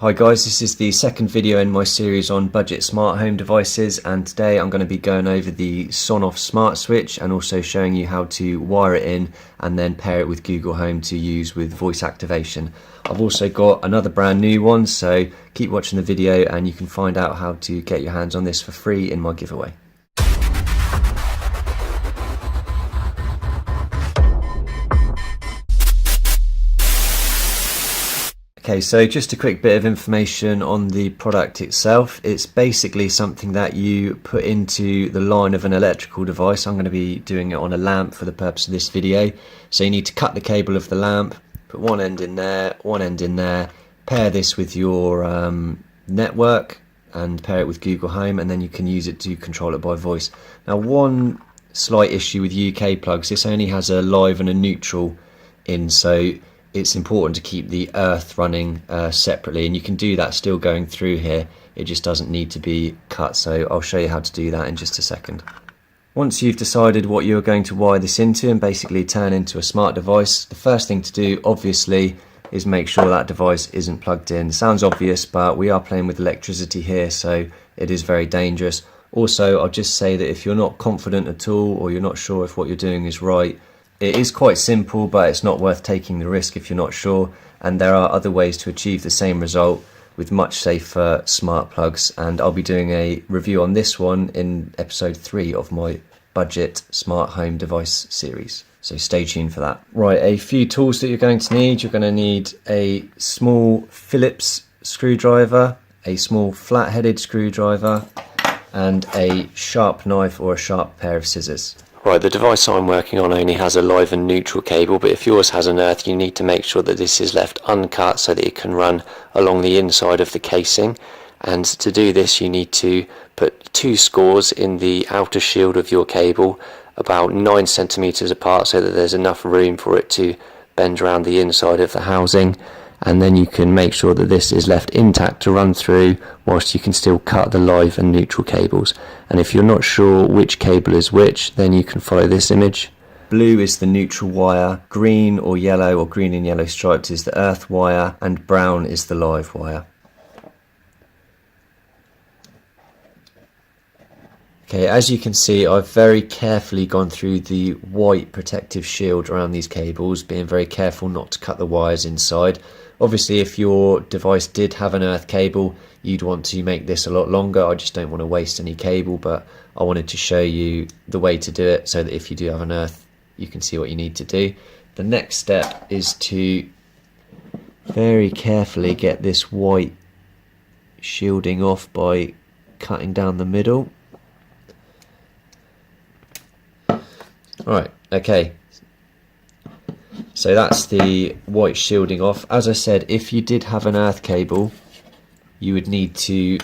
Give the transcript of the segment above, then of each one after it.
Hi guys, this is the second video in my series on budget smart home devices, and today I'm going to be going over the Sonoff Smart Switch and also showing you how to wire it in and then pair it with Google Home to use with voice activation. I've also got another brand new one, so keep watching the video and you can find out how to get your hands on this for free in my giveaway. Okay, so just a quick bit of information on the product itself. It's basically something that you put into the line of an electrical device. I'm going to be doing it on a lamp for the purpose of this video. So you need to cut the cable of the lamp, put one end in there, one end in there, pair this with your network and pair it with Google Home, and then you can use it to control it by voice. Now, one slight issue with UK plugs, this only has a live and a neutral in, so it's important to keep the earth running separately, and you can do that still going through here. It just doesn't need to be cut, so I'll show you how to do that in just a second. Once you've decided what you're going to wire this into and basically turn into a smart device, the first thing to do obviously is make sure that device isn't plugged in. Sounds obvious, but we are playing with electricity here, so it is very dangerous. Also, I'll just say that if you're not confident at all or you're not sure if what you're doing is right, it is quite simple, but it's not worth taking the risk if you're not sure, and there are other ways to achieve the same result with much safer smart plugs, and I'll be doing a review on this one in episode 3 of my budget smart home device series, so stay tuned for that. Right, a few tools that you're going to need. You're going to need a small Phillips screwdriver, a small flat-headed screwdriver, and a sharp knife or a sharp pair of scissors. Right, the device I'm working on only has a live and neutral cable, but if yours has an earth, you need to make sure that this is left uncut so that it can run along the inside of the casing. And to do this, you need to put 2 scores in the outer shield of your cable, about 9 centimeters apart, so that there's enough room for it to bend around the inside of the housing. And then you can make sure that this is left intact to run through, whilst you can still cut the live and neutral cables. And if you're not sure which cable is which, then you can follow this image. Blue is the neutral wire, green or yellow or green and yellow striped is the earth wire, and brown is the live wire. Okay, as you can see, I've very carefully gone through the white protective shield around these cables, being very careful not to cut the wires inside. Obviously, if your device did have an earth cable, you'd want to make this a lot longer. I just don't want to waste any cable, but I wanted to show you the way to do it so that if you do have an earth, you can see what you need to do. The next step is to very carefully get this white shielding off by cutting down the middle. Right, okay, so that's the white shielding off. As I said, if you did have an earth cable, you would need to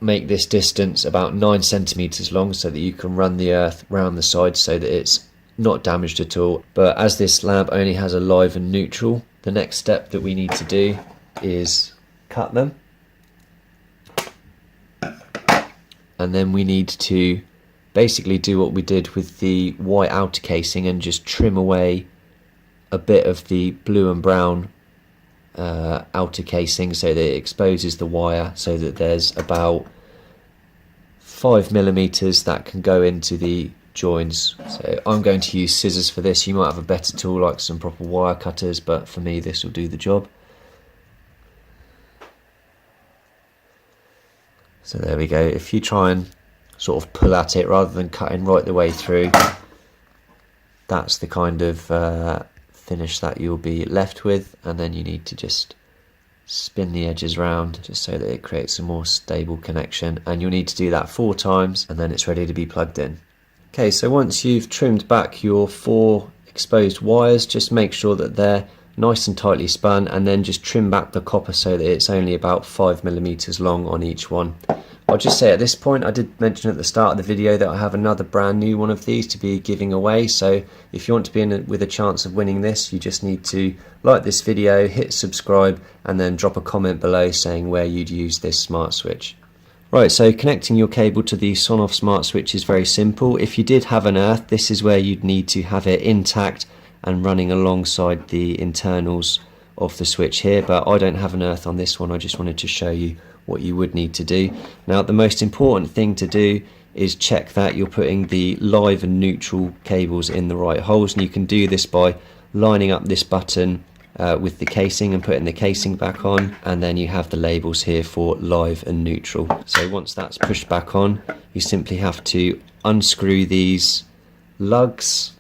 make this distance about 9 centimeters long so that you can run the earth round the side so that it's not damaged at all. But as this lamp only has a live and neutral, the next step that we need to do is cut them, and then we need to basically do what we did with the white outer casing and just trim away a bit of the blue and brown outer casing so that it exposes the wire, so that there's about 5 millimeters that can go into the joins. So I'm going to use scissors for this. You might have a better tool like some proper wire cutters, but for me this will do the job. So there we go. If you try and sort of pull at it rather than cutting right the way through, that's the kind of finish that you'll be left with, and then you need to just spin the edges round just so that it creates a more stable connection, and you'll need to do that 4 times and then it's ready to be plugged in. Okay, so once you've trimmed back your 4 exposed wires, just make sure that they're nice and tightly spun, and then just trim back the copper so that it's only about 5 millimeters long on each one. I'll just say at this point, I did mention at the start of the video that I have another brand new one of these to be giving away, so if you want to be in with a chance of winning this, you just need to like this video, hit subscribe, and then drop a comment below saying where you'd use this smart switch. Right, so connecting your cable to the Sonoff Smart Switch is very simple. If you did have an earth, this is where you'd need to have it intact and running alongside the internals of the switch here, but I don't have an earth on this one. I just wanted to show you what you would need to do. Now the most important thing to do is check that you're putting the live and neutral cables in the right holes, and you can do this by lining up this button with the casing and putting the casing back on, and then you have the labels here for live and neutral. So once that's pushed back on, you simply have to unscrew these lugs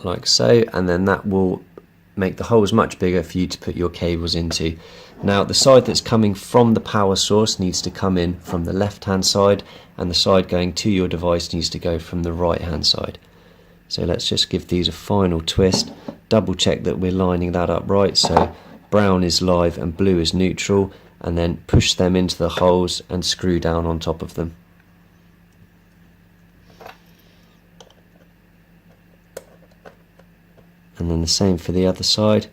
like so, and then that will make the holes much bigger for you to put your cables into. Now the side that's coming from the power source needs to come in from the left hand side, and the side going to your device needs to go from the right hand side. So let's just give these a final twist, double check that we're lining that up right, so brown is live and blue is neutral, and then push them into the holes and screw down on top of them. And then the same for the other side.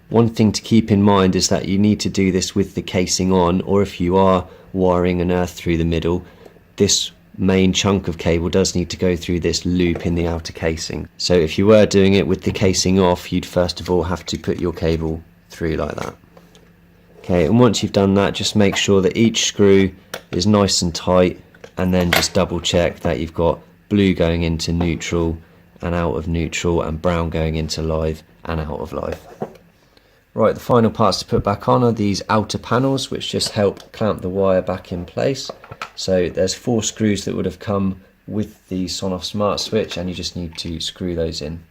One thing to keep in mind is that you need to do this with the casing on, or if you are wiring an earth through the middle, this main chunk of cable does need to go through this loop in the outer casing. So if you were doing it with the casing off, you'd first of all have to put your cable through like that. Okay, and once you've done that, just make sure that each screw is nice and tight, and then just double check that you've got blue going into neutral and out of neutral, and brown going into live and out of live. Right, the final parts to put back on are these outer panels, which just help clamp the wire back in place. So there's 4 screws that would have come with the Sonoff Smart Switch, and you just need to screw those in.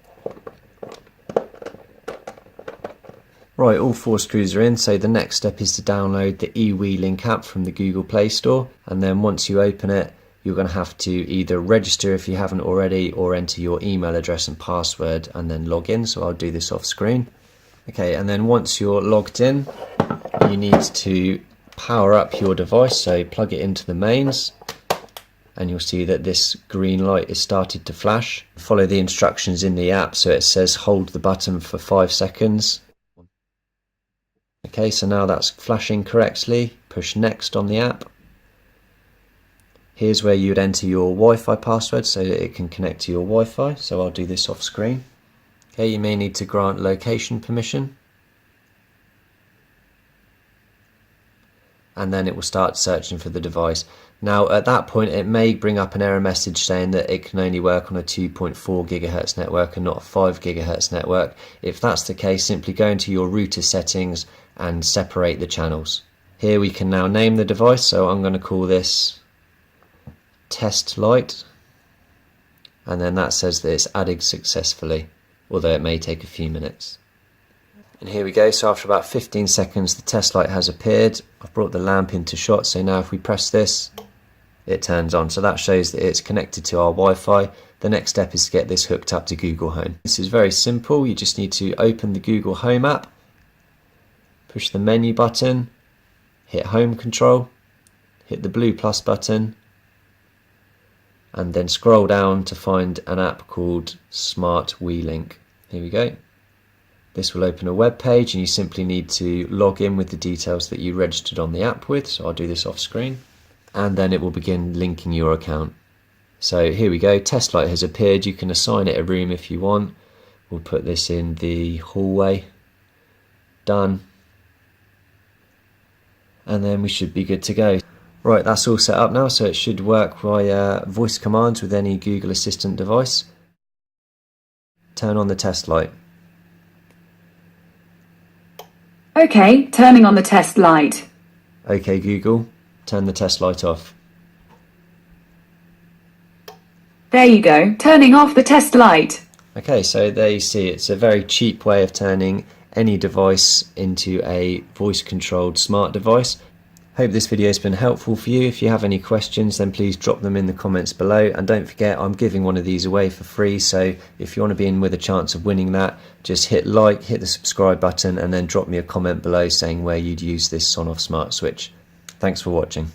Right, all 4 screws are in, so the next step is to download the eWeLink app from the Google Play Store, and then once you open it, you're going to have to either register if you haven't already, or enter your email address and password and then log in. So I'll do this off screen. Okay, and then once you're logged in, you need to power up your device, so plug it into the mains, and you'll see that this green light is started to flash. Follow the instructions in the app, so it says hold the button for 5 seconds. Okay, so now that's flashing correctly. Push next on the app. Here's where you'd enter your Wi-Fi password so that it can connect to your Wi-Fi. So I'll do this off screen. Okay, you may need to grant location permission. And then it will start searching for the device. Now at that point it may bring up an error message saying that it can only work on a 2.4 GHz network and not a 5 GHz network. If that's the case, simply go into your router settings and separate the channels. Here we can now name the device, so I'm going to call this Test Light, and then that says that it's added successfully, although it may take a few minutes. And here we go, so after about 15 seconds the test light has appeared. I've brought the lamp into shot, so now if we press this, it turns on. So that shows that it's connected to our Wi-Fi. The next step is to get this hooked up to Google Home. This is very simple. You just need to open the Google Home app, push the menu button, hit Home Control, hit the blue plus button, and then scroll down to find an app called Smart WeLink. Here we go. This will open a web page, and you simply need to log in with the details that you registered on the app with. So I'll do this off screen, and then it will begin linking your account. So here we go, Test Light has appeared. You can assign it a room if you want. We'll put this in the hallway. Done. And then we should be good to go. Right, that's all set up now, so it should work via voice commands with any Google Assistant device. Turn on the test light. Okay, turning on the test light. Okay Google, turn the test light off. There you go, turning off the test light. Okay, so there you see, it's a very cheap way of turning any device into a voice controlled smart device. Hope this video has been helpful for you. If you have any questions, then please drop them in the comments below, and don't forget I'm giving one of these away for free, so if you want to be in with a chance of winning that, just hit like, hit the subscribe button, and then drop me a comment below saying where you'd use this Sonoff Smart Switch. Thanks for watching.